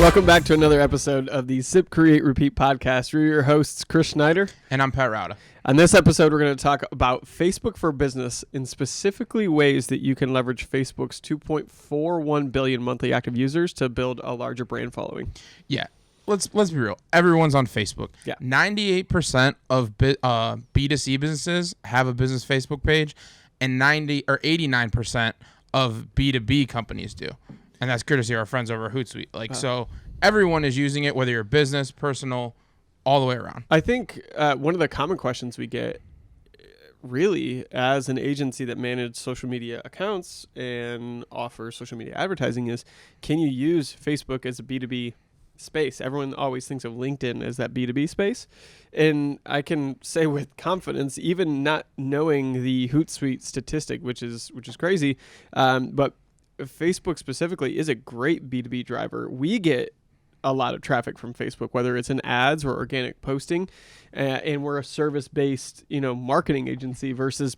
Welcome back to another episode of the Sip, Create, Repeat podcast. We're your hosts, Chris Schneider. And I'm Pat Rauda. On this episode, we're going to talk about Facebook for Business and specifically ways that you can leverage Facebook's 2.41 billion monthly active users to build a larger brand following. Yeah, let's be real. Everyone's on Facebook. Yeah. 98% of B2C businesses have a business Facebook page, and 89% of B2B companies do. And that's courtesy of our friends over at Hootsuite. So everyone is using it, whether you're business, personal, all the way around. I think one of the common questions we get really as an agency that manages social media accounts and offers social media advertising is, can you use Facebook as a B2B space? Everyone always thinks of LinkedIn as that B2B space. And I can say with confidence, even not knowing the Hootsuite statistic, which is crazy, but Facebook specifically is a great B2B driver. We get a lot of traffic from Facebook, whether it's in ads or organic posting, and we're a service-based, marketing agency versus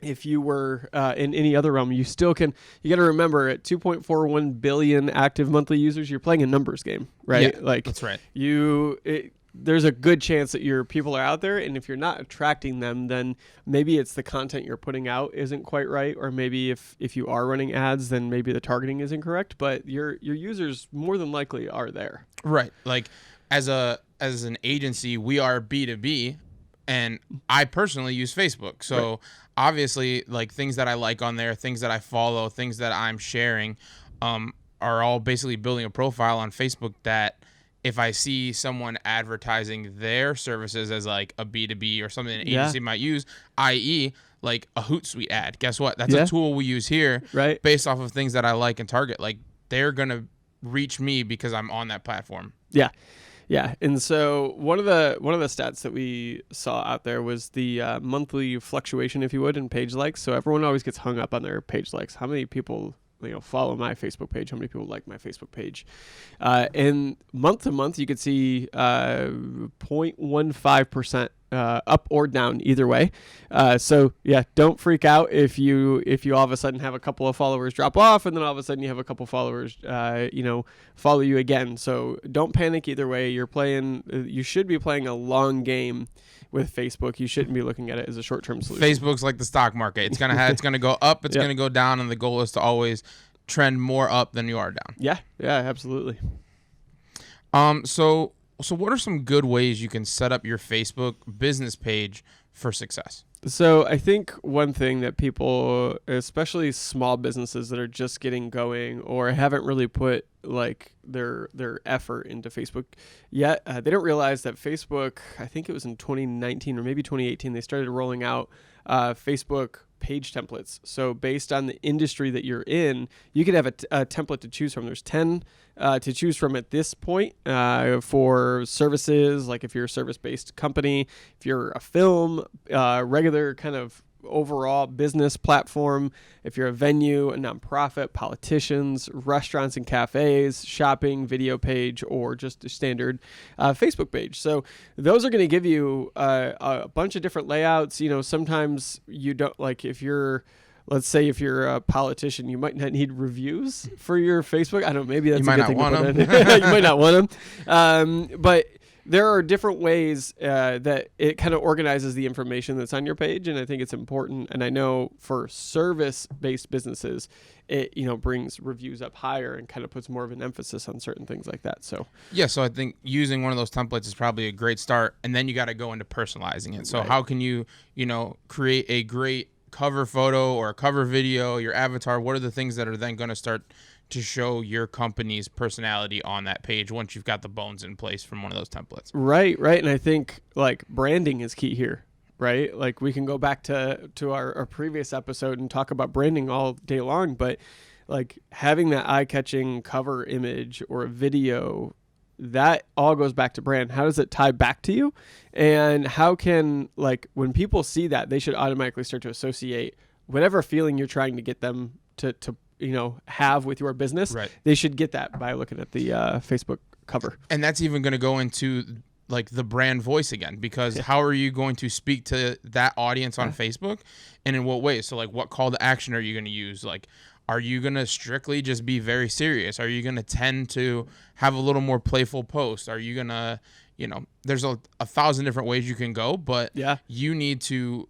if you were in any other realm. You still can. You got to remember, at 2.41 billion active monthly users, you're playing a numbers game, right? Yeah, that's right. There's a good chance that your people are out there, and if you're not attracting them, then maybe it's the content you're putting out isn't quite right, or maybe if you are running ads, then maybe the targeting is incorrect, but your users more than likely are there. Right. Like as an agency, we are B2B, and I personally use Facebook. So right. Obviously, like, things that I like on there, things that I follow, things that I'm sharing, are all basically building a profile on Facebook that if I see someone advertising their services as like a B2B or something an agency might use, i.e. like a Hootsuite ad, guess what? That's a tool we use here, right? Based off of things that I like and target. Like, they're going to reach me because I'm on that platform. Yeah. Yeah. And so one of the stats that we saw out there was the monthly fluctuation, if you would, in page likes. So everyone always gets hung up on their page likes. How many people follow my Facebook page, how many people like my Facebook page, and month to month you could see 0.15% up or down either way. So yeah, don't freak out if you all of a sudden have a couple of followers drop off and then all of a sudden you have a couple followers follow you again. So don't panic either way. You should be playing a long game with Facebook. You shouldn't be looking at it as a short-term solution. Facebook's like the stock market. It's gonna go up, it's gonna go down, and the goal is to always trend more up than you are down. Yeah, absolutely. So what are some good ways you can set up your Facebook business page for success? So I think one thing that people, especially small businesses that are just getting going or haven't really put like their effort into Facebook yet, they don't realize that Facebook, I think it was in 2019 or maybe 2018, they started rolling out Facebook page templates. So based on the industry that you're in, you could have a template to choose from. There's 10 to choose from at this point for services, like if you're a service-based company, if you're a film, regular kind of overall business platform, if you're a venue, a nonprofit, politicians, restaurants and cafes, shopping, video page, or just a standard Facebook page. So those are going to give you a bunch of different layouts. Sometimes you don't, like, let's say if you're a politician, you might not need reviews for your Facebook. I don't know, maybe that's a good thing to put in. You might not want them. But there are different ways that it kind of organizes the information that's on your page, and I think it's important. And I know for service-based businesses, it brings reviews up higher and kind of puts more of an emphasis on certain things like that. So I think using one of those templates is probably a great start, and then you got to go into personalizing it. So how can you create a great cover photo or a cover video, your avatar? What are the things that are then going to start to show your company's personality on that page once you've got the bones in place from one of those templates? Right. And I think like branding is key here, right? Like we can go back to our previous episode and talk about branding all day long, but like having that eye-catching cover image or a video, that all goes back to brand. How does it tie back to you? And how can, like, when people see that, they should automatically start to associate whatever feeling you're trying to get them to have with your business. Right. They should get that by looking at the Facebook cover. And that's even going to go into like the brand voice again, because how are you going to speak to that audience on Facebook, and in what ways? So like, what call to action are you going to use? Like, Are you going to strictly just be very serious? Are you going to tend to have a little more playful post? Are you going to, there's a thousand different ways you can go, but Yeah. you need to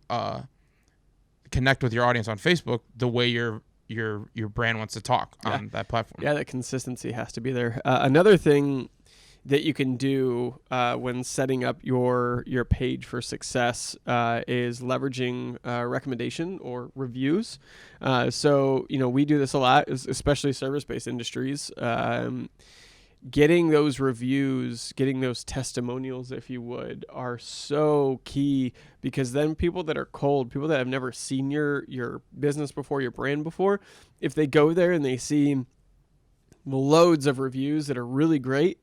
connect with your audience on Facebook the way your brand wants to talk on that platform. Yeah, that consistency has to be there. Another thing that you can do when setting up your page for success is leveraging recommendation or reviews. So we do this a lot, especially service-based industries. Getting those reviews, getting those testimonials, if you would, are so key, because then people that are cold, people that have never seen your business before, your brand before, if they go there and they see loads of reviews that are really great,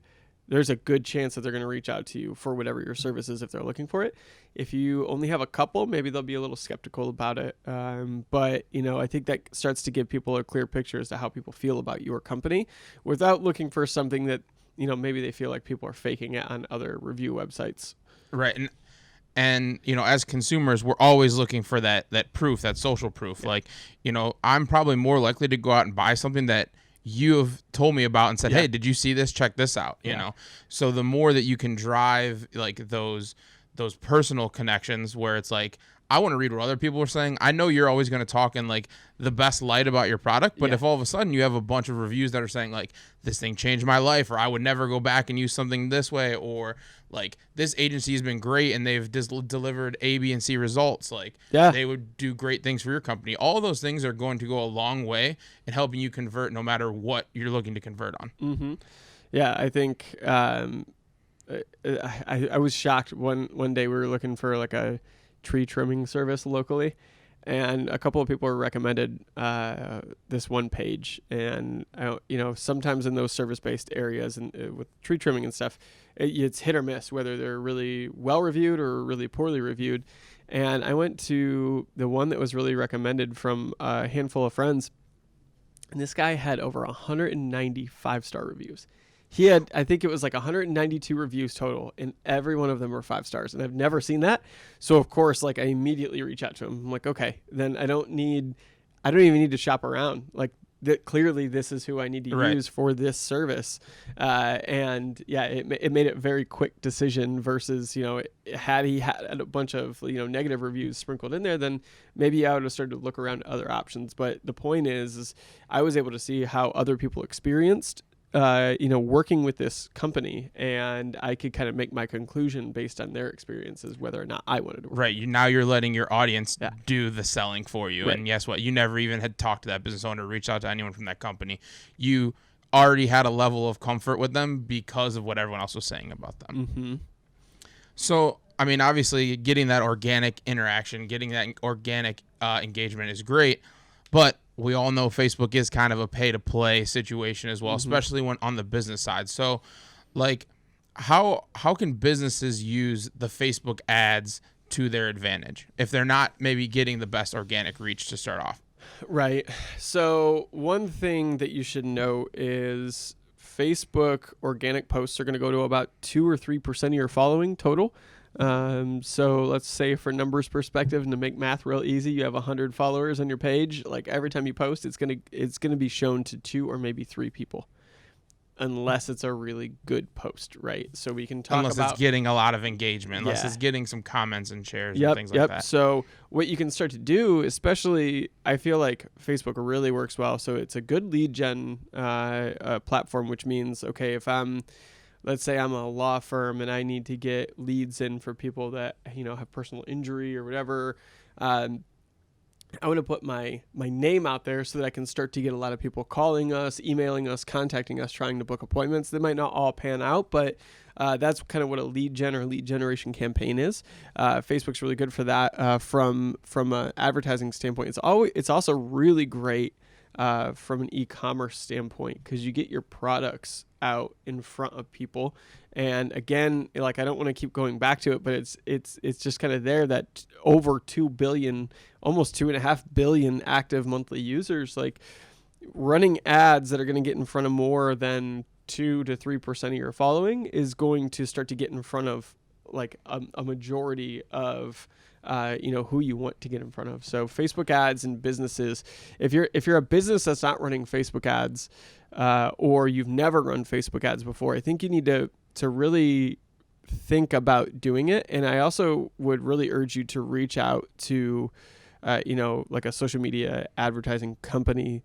there's a good chance that they're going to reach out to you for whatever your service is if they're looking for it. If you only have a couple, maybe they'll be a little skeptical about it. But I think that starts to give people a clear picture as to how people feel about your company without looking for something that, maybe they feel like people are faking it on other review websites. Right. And as consumers, we're always looking for that proof, that social proof. Yeah. Like, I'm probably more likely to go out and buy something that you have told me about and said, hey, did you see this? Check this out. You know, so the more that you can drive like those personal connections where it's like, I want to read what other people are saying. I know you're always going to talk in like the best light about your product, but if all of a sudden you have a bunch of reviews that are saying like, this thing changed my life, or I would never go back and use something this way, or like this agency has been great and they've delivered A, B, and C results, like they would do great things for your company. All of those things are going to go a long way in helping you convert no matter what you're looking to convert on. Mm-hmm. Yeah, I think I was shocked one day we were looking for like a tree trimming service locally, and a couple of people were recommended this one page. And sometimes in those service-based areas and with tree trimming and stuff, it's hit or miss whether they're really well reviewed or really poorly reviewed. And I went to the one that was really recommended from a handful of friends, and this guy had over 190 5-star reviews. He had, I think it was like 192 reviews total, and every one of them were 5 stars. And I've never seen that. So of course, like I immediately reach out to him. I'm like, okay, then I don't even need to shop around. Like clearly this is who I need to use for this service. And yeah, it made it a very quick decision versus, had he had a bunch of, negative reviews sprinkled in there, then maybe I would have started to look around other options. But the point is I was able to see how other people experienced working with this company, and I could kind of make my conclusion based on their experiences, whether or not I wanted to work. Right. Now you're letting your audience do the selling for you. Right. And guess what? You never even had talked to that business owner, reached out to anyone from that company. You already had a level of comfort with them because of what everyone else was saying about them. Mm-hmm. So, I mean, obviously getting that organic interaction, getting that organic engagement is great, but we all know Facebook is kind of a pay-to-play situation as well, especially when on the business side. So, like, how can businesses use the Facebook ads to their advantage if they're not maybe getting the best organic reach to start off? Right. So one thing that you should know is Facebook organic posts are going to go to about 2 or 3% of your following total. So let's say for numbers perspective, and to make math real easy, you have 100 followers on your page. Like every time you post, it's going to be shown to 2 or maybe 3 people, unless it's a really good post, right? So we can talk unless about it's getting a lot of engagement, unless it's getting some comments and shares and things like that. So what you can start to do, especially I feel like Facebook really works well. So it's a good lead gen platform, which means, okay, if let's say I'm a law firm and I need to get leads in for people that, have personal injury or whatever. I want to put my name out there so that I can start to get a lot of people calling us, emailing us, contacting us, trying to book appointments. They might not all pan out, but that's kind of what a lead gen or lead generation campaign is. Facebook's really good for that from an advertising standpoint. It's also really great from an e-commerce standpoint because you get your products out in front of people. And again, like I don't want to keep going back to it, but it's just kind of there that over 2 billion, almost 2.5 billion active monthly users, like running ads that are going to get in front of more than 2 to 3% of your following is going to start to get in front of like a majority of who you want to get in front of. So Facebook ads and businesses, if you're a business that's not running Facebook ads, or you've never run Facebook ads before, I think you need to really think about doing it. And I also would really urge you to reach out to, like a social media advertising company,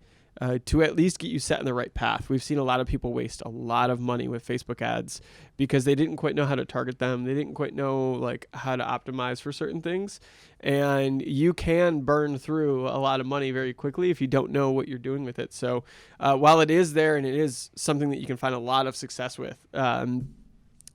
to at least get you set in the right path. We've seen a lot of people waste a lot of money with Facebook ads because they didn't quite know how to target them. They didn't quite know like how to optimize for certain things. And you can burn through a lot of money very quickly if you don't know what you're doing with it. So while it is there and it is something that you can find a lot of success with,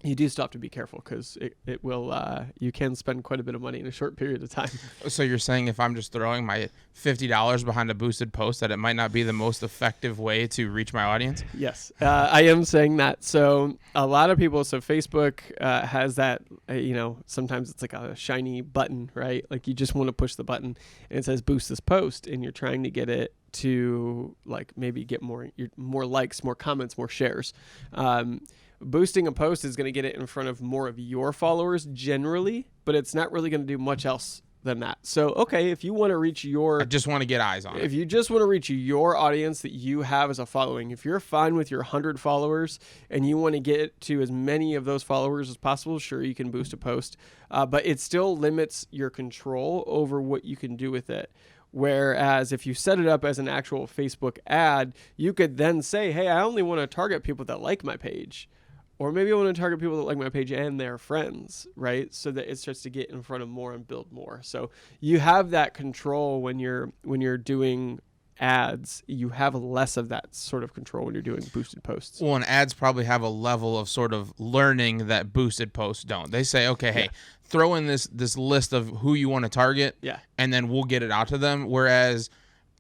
you do still have to be careful because it will, you can spend quite a bit of money in a short period of time. So you're saying if I'm just throwing my $50 behind a boosted post that it might not be the most effective way to reach my audience? Yes, I am saying that. So a lot of people, so Facebook has that, sometimes it's like a shiny button, right? Like you just want to push the button and it says boost this post and you're trying to get it to like maybe get more likes, more comments, more shares. Boosting a post is going to get it in front of more of your followers generally, but it's not really going to do much else than that. So, okay, if you want to reach I just want to get eyes on it. If you just want to reach your audience that you have as a following, if you're fine with your 100 followers and you want to get to as many of those followers as possible, sure, you can boost a post, but it still limits your control over what you can do with it. Whereas if you set it up as an actual Facebook ad, you could then say, hey, I only want to target people that like my page. Or maybe I want to target people that like my page and their friends, right? So that it starts to get in front of more and build more. So you have that control when you're doing ads. You have less of that sort of control when you're doing boosted posts. Well, and ads probably have a level of sort of learning that boosted posts don't. They say, okay, hey, throw in this list of who you want to target, and then we'll get it out to them. Whereas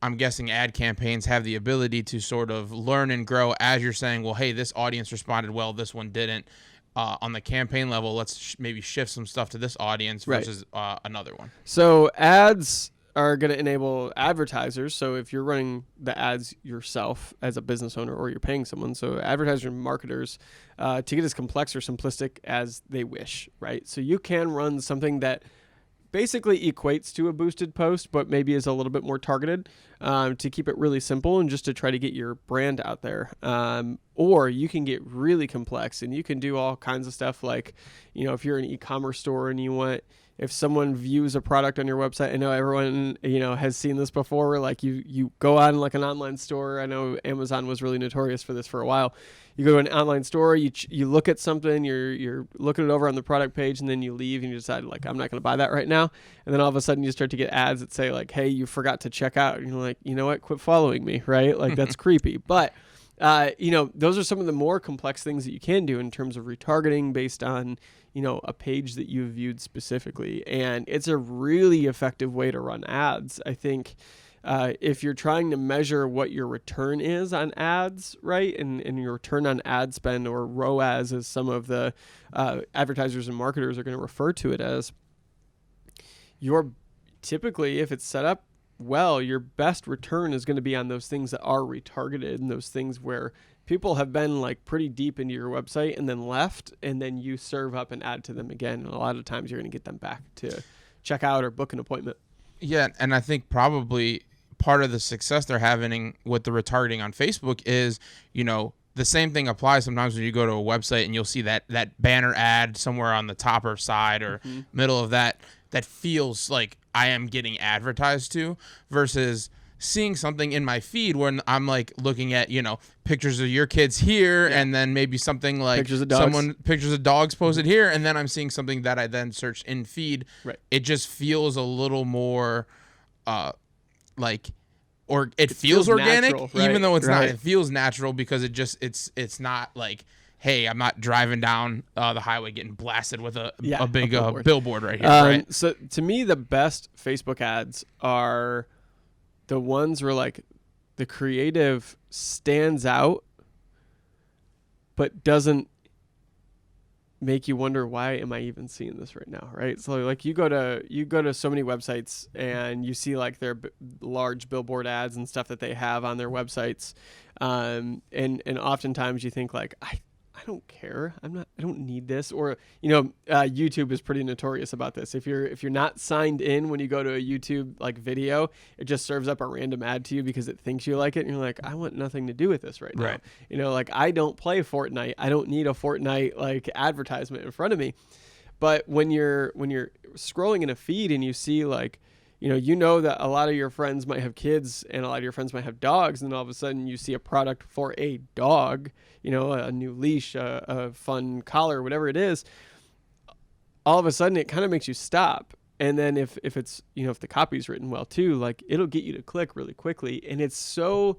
I'm guessing ad campaigns have the ability to sort of learn and grow as you're saying, well, hey, this audience responded well, this one didn't. On the campaign level, let's maybe shift some stuff to this audience versus another one. So ads are going to enable advertisers. So if you're running the ads yourself as a business owner or you're paying someone, so advertisers and marketers to get as complex or simplistic as they wish, right? So you can run something that basically equates to a boosted post, but maybe is a little bit more targeted to keep it really simple and just to try to get your brand out there. Or you can get really complex and you can do all kinds of stuff like, if you're an e-commerce store and you want, if someone views a product on your website, I know everyone, has seen this before, like you go on like an online store. I know Amazon was really notorious for this for a while. You go to an online store, you look at something, you're looking it over on the product page, and then you leave and you decide like, I'm not going to buy that right now. And then all of a sudden you start to get ads that say like, hey, you forgot to check out. And you're like, you know what? Quit following me, right? Like that's creepy. But those are some of the more complex things that you can do in terms of retargeting based on, a page that you've viewed specifically. And it's a really effective way to run ads. I think if you're trying to measure what your return is on ads, right, and your return on ad spend, or ROAS, as some of the advertisers and marketers are going to refer to it as, typically, if it's set up well, your best return is going to be on those things that are retargeted and those things where people have been like pretty deep into your website and then left, and then you serve up an ad to them again. And a lot of times you're going to get them back to check out or book an appointment. Yeah, and I think probably part of the success they're having with the retargeting on Facebook is, the same thing applies sometimes when you go to a website and you'll see that banner ad somewhere on the top or side or middle of that feels like I am getting advertised to, versus seeing something in my feed when I'm like looking at, pictures of your kids here, and then maybe something like pictures of dogs posted here, and then I'm seeing something that I then search in feed. Right. It just feels a little more it feels organic, natural, right? Even though it's not. It feels natural because it's not like, hey, I'm not driving down the highway getting blasted with a big billboard right here. Right. So to me, the best Facebook ads are the ones where like the creative stands out, but doesn't make you wonder, why am I even seeing this right now, right? So like you go to so many websites and you see like their large billboard ads and stuff that they have on their websites, and oftentimes you think like, I don't care. I don't need this. Or, YouTube is pretty notorious about this. If you're not signed in when you go to a YouTube like video, it just serves up a random ad to you because it thinks you like it. And you're like, I want nothing to do with this right now. Right. Like I don't play Fortnite. I don't need a Fortnite like advertisement in front of me. But when you're scrolling in a feed and you see like, that a lot of your friends might have kids and a lot of your friends might have dogs, and all of a sudden you see a product for a dog, a new leash, a fun collar, whatever it is, all of a sudden it kind of makes you stop. And then if it's, if the copy's written well too, like it'll get you to click really quickly. And it's so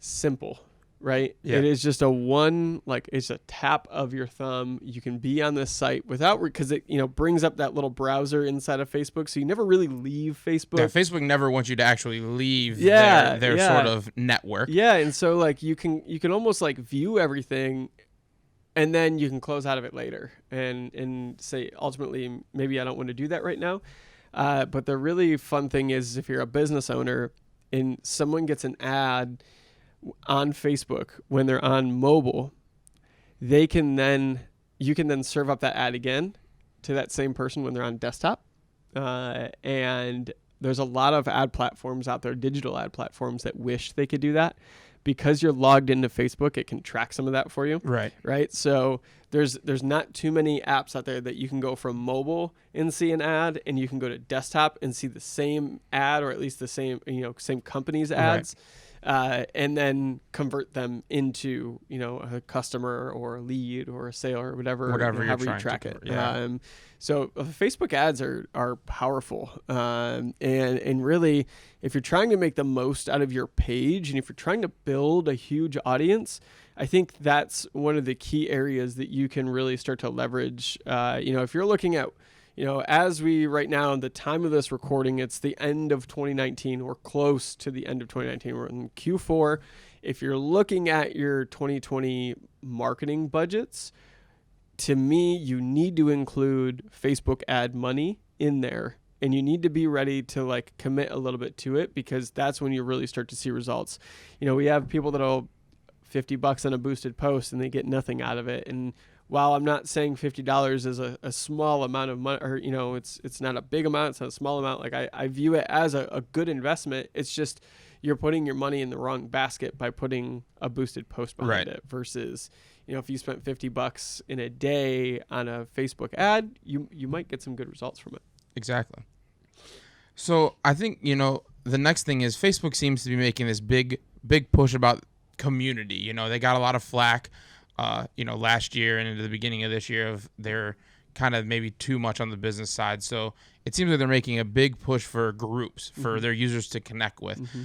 simple. Right? Yeah. It is just it's a tap of your thumb. You can be on this site because it, brings up that little browser inside of Facebook. So you never really leave Facebook. Yeah, Facebook never wants you to actually leave their sort of network. Yeah. And so like you can almost like view everything and then you can close out of it later and say, ultimately, maybe I don't want to do that right now. But the really fun thing is if you're a business owner and someone gets an ad on Facebook when they're on mobile, you can then serve up that ad again to that same person when they're on desktop. And there's a lot of ad platforms out there, digital ad platforms, that wish they could do that. Because you're logged into Facebook, it can track some of that for you. Right. So there's not too many apps out there that you can go from mobile and see an ad, and you can go to desktop and see the same ad, or at least the same company's ads. Right. And then convert them into, a customer or a lead or a sale or whatever you're trying to track it. Yeah. So Facebook ads are powerful. And really, if you're trying to make the most out of your page and if you're trying to build a huge audience, I think that's one of the key areas that you can really start to leverage. If you're looking at, as we right now, the time of this recording, it's the end of 2019. We're close to the end of 2019. We're in Q4. If you're looking at your 2020 marketing budgets, to me, you need to include Facebook ad money in there, and you need to be ready to like commit a little bit to it, because that's when you really start to see results. We have people that'll $50 on a boosted post and they get nothing out of it. And while I'm not saying $50 is a small amount of money, or, it's not a big amount, it's not a small amount. Like I view it as a good investment. It's just, you're putting your money in the wrong basket by putting a boosted post behind it versus, if you spent $50 in a day on a Facebook ad, you might get some good results from it. Exactly. So I think, the next thing is Facebook seems to be making this big push about community. They got a lot of flack last year and into the beginning of this year of they're kind of maybe too much on the business side. So it seems like they're making a big push for groups for their users to connect with. Mm-hmm.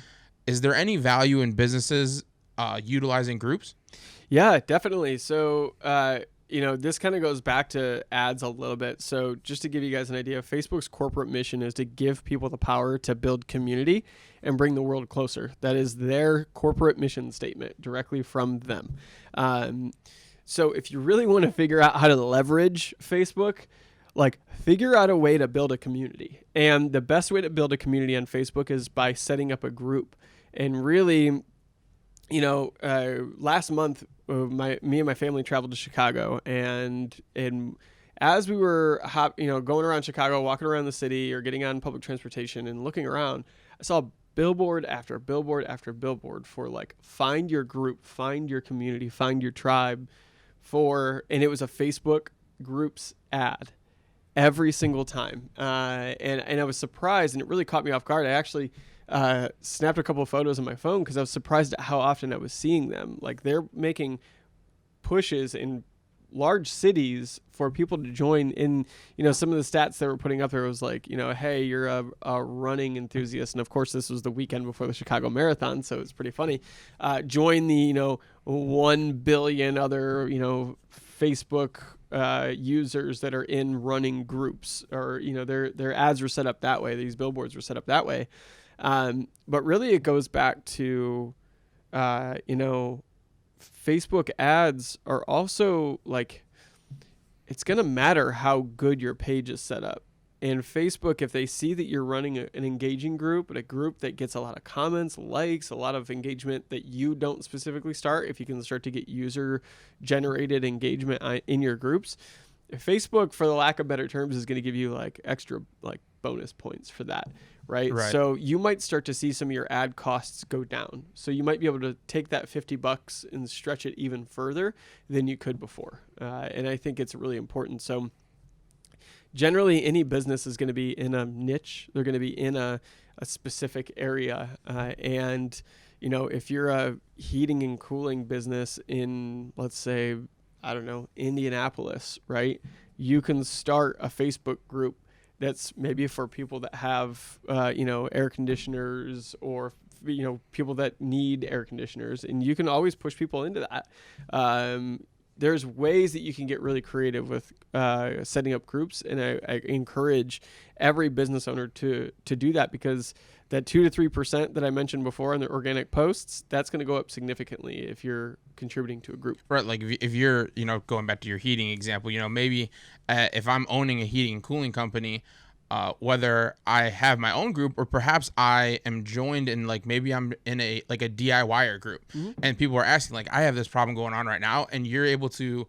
Is there any value in businesses utilizing groups? Yeah, definitely. So, this kind of goes back to ads a little bit. So just to give you guys an idea, Facebook's corporate mission is to give people the power to build community and bring the world closer. That is their corporate mission statement directly from them. So if you really want to figure out how to leverage Facebook, figure out a way to build a community. And the best way to build a community on Facebook is by setting up a group. And really, last month, me and my family traveled to Chicago, and as we were going around Chicago, walking around the city or getting on public transportation and looking around, I saw billboard after billboard after billboard for find your group, find your community, find your tribe and it was a Facebook groups ad every single time. And I was surprised, and it really caught me off guard. I actually snapped a couple of photos on my phone because I was surprised at how often I was seeing them. They're making pushes in large cities for people to join in. Some of the stats they were putting up there was hey, you're a running enthusiast, and of course this was the weekend before the Chicago Marathon, so it's pretty funny. Join the 1 billion other Facebook users that are in running groups, or their ads were set up that way. These billboards were set up that way. But really it goes back to, Facebook ads are also it's going to matter how good your page is set up. And Facebook, if they see that you're running an engaging group, but a group that gets a lot of comments, likes, a lot of engagement that you don't specifically start, if you can start to get user generated engagement in your groups, Facebook, for the lack of better terms, is going to give you like extra like bonus points for that, right? Right. So you might start to see some of your ad costs go down. So you might be able to take that $50 and stretch it even further than you could before. And I think it's really important. So generally, any business is going to be in a niche. They're going to be in a specific area. And, you know, if you're a heating and cooling business in, let's say, I don't know, Indianapolis, right? You can start a Facebook group that's maybe for people that have, you know, air conditioners, or, you know, people that need air conditioners. And you can always push people into that. There's ways that you can get really creative with setting up groups, and I encourage every business owner to do that, because that 2 to 3% that I mentioned before on the organic posts, that's going to go up significantly if you're contributing to a group. Right, like if you're, you know, going back to your heating example, you know, maybe if I'm owning a heating and cooling company, whether I have my own group or perhaps I am joined in, like, maybe I'm in a DIYer group, and people are asking, like, I have this problem going on right now, and you're able to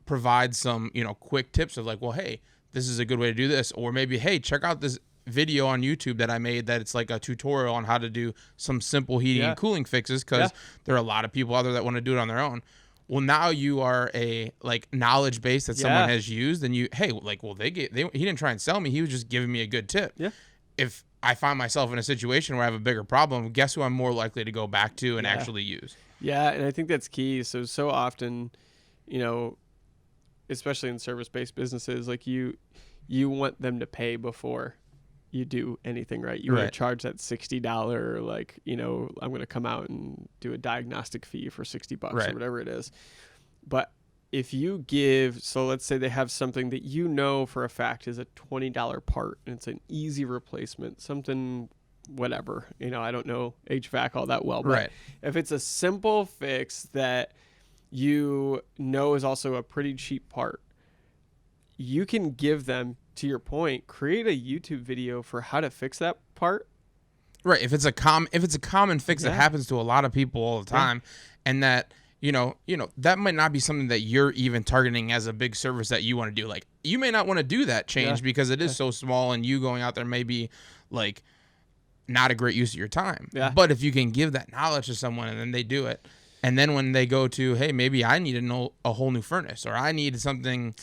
provide some, you know, quick tips of like, well, hey, this is a good way to do this, or maybe, hey, check out this video on YouTube that I made that it's like a tutorial on how to do some simple heating and cooling fixes, because there are a lot of people out there that want to do it on their own. Well, now you are a like knowledge base that someone has used, and you, hey, like, well, he didn't try and sell me. He was just giving me a good tip. Yeah. If I find myself in a situation where I have a bigger problem, guess who I'm more likely to go back to and actually use? Yeah. And I think that's key. So often, you know, especially in service-based businesses, like you want them to pay before you do anything, right? You want to charge that $60, like, you know, I'm going to come out and do a diagnostic fee for $60 or whatever it is. But if you give, so let's say they have something that you know for a fact is a $20 part, and it's an easy replacement, something, whatever, you know, I don't know HVAC all that well, but if it's a simple fix that you know is also a pretty cheap part, you can give them, to your point, create a YouTube video for how to fix that part. Right. If it's a common fix that happens to a lot of people all the time, and that, you know, that might not be something that you're even targeting as a big service that you want to do. Like, you may not want to do that change because it is so small, and you going out there may be like not a great use of your time. Yeah. But if you can give that knowledge to someone and then they do it, and then when they go to, hey, maybe I need a whole new furnace, or I need something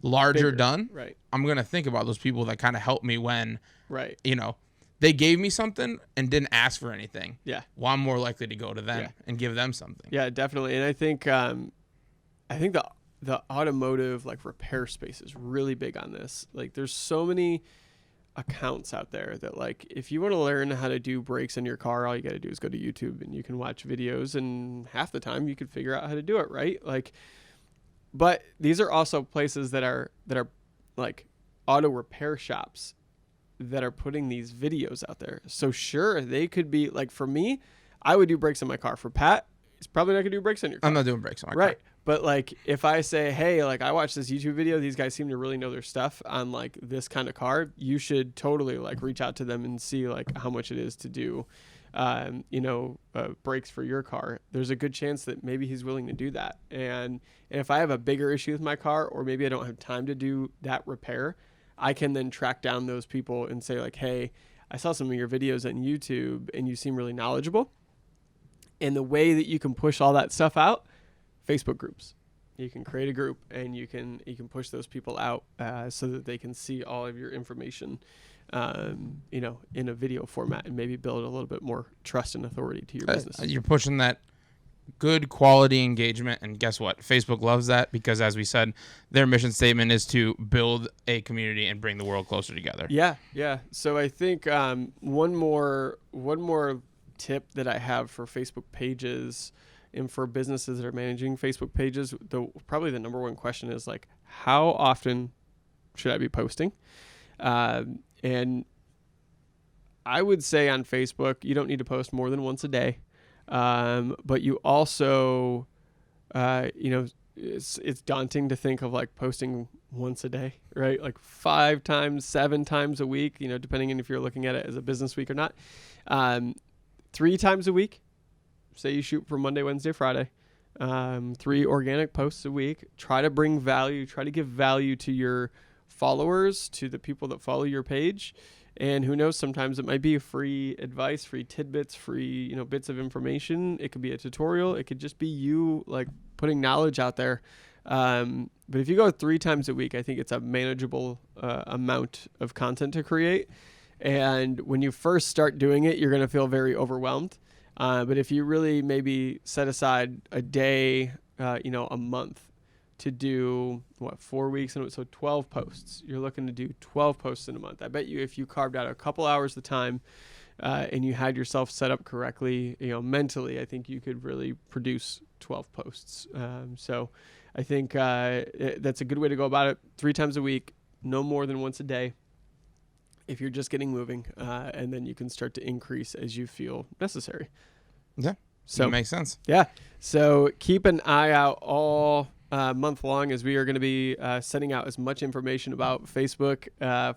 larger bigger done, I'm going to think about those people that kind of helped me when, you know, they gave me something and didn't ask for anything. Yeah. Well, I'm more likely to go to them and give them something. Yeah, definitely. And I think the automotive, like, repair space is really big on this. Like, there's so many accounts out there that, like, if you want to learn how to do brakes in your car, all you got to do is go to YouTube, and you can watch videos, and half the time you could figure out how to do it, right? Like, but these are also places that are like auto repair shops that are putting these videos out there. So sure, they could be like, for me, I would do brakes in my car. For Pat, he's probably not gonna do brakes in your car. I'm not doing brakes in my car. Right. But, like, if I say, hey, like, I watched this YouTube video, these guys seem to really know their stuff on, like, this kind of car, you should totally, like, reach out to them and see, like, how much it is to do, you know, brakes for your car. There's a good chance that maybe he's willing to do that. And if I have a bigger issue with my car, or maybe I don't have time to do that repair, I can then track down those people and say, like, hey, I saw some of your videos on YouTube and you seem really knowledgeable. And the way that you can push all that stuff out, Facebook groups. You can create a group, and you can push those people out so that they can see all of your information, you know, in a video format, and maybe build a little bit more trust and authority to your business. You're pushing that good quality engagement, and guess what? Facebook loves that, because, as we said, their mission statement is to build a community and bring the world closer together. Yeah, yeah. So I think one more tip that I have for Facebook pages, and for businesses that are managing Facebook pages, probably the number one question is, like, how often should I be posting? And I would say on Facebook, you don't need to post more than once a day. But you also, you know, it's daunting to think of like posting once a day, right? Like 5 times, 7 times a week, depending on if you're looking at it as a business week or not. 3 times a week, say you shoot for Monday, Wednesday, Friday, 3 organic posts a week. Try to bring value, try to give value to your followers, to the people that follow your page. And who knows, sometimes it might be free advice, free tidbits, free, bits of information. It could be a tutorial. It could just be you like putting knowledge out there. But if you go 3 times a week, I think it's a manageable amount of content to create. And when you first start doing it, you're going to feel very overwhelmed. But if you really maybe set aside a day, a month to do 4 weeks, and so 12 posts, you're looking to do 12 posts in a month. I bet you if you carved out a couple hours of time and you had yourself set up correctly, mentally, I think you could really produce 12 posts. So I think that's a good way to go about it. 3 times a week, no more than once a day, if you're just getting moving, and then you can start to increase as you feel necessary. Yeah, so that makes sense. Yeah, so keep an eye out all month long, as we are going to be sending out as much information about Facebook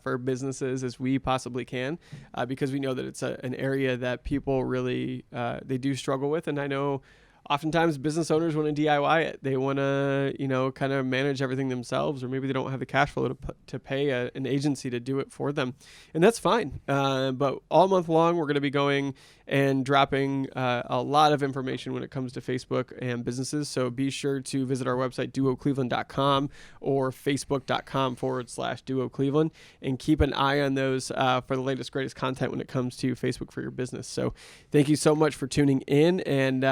for businesses as we possibly can, because we know that it's an area that people really they do struggle with. And I know oftentimes business owners want to DIY it. They want to, kind of manage everything themselves, or maybe they don't have the cash flow to pay an agency to do it for them. And that's fine. But all month long, we're going to be going and dropping a lot of information when it comes to Facebook and businesses. So be sure to visit our website, duocleveland.com, or facebook.com/duocleveland, and keep an eye on those for the latest, greatest content when it comes to Facebook for your business. So thank you so much for tuning in. And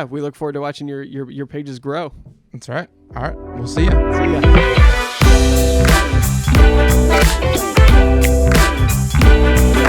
we look forward to watching your pages grow. That's right. All right. We'll see you. See ya.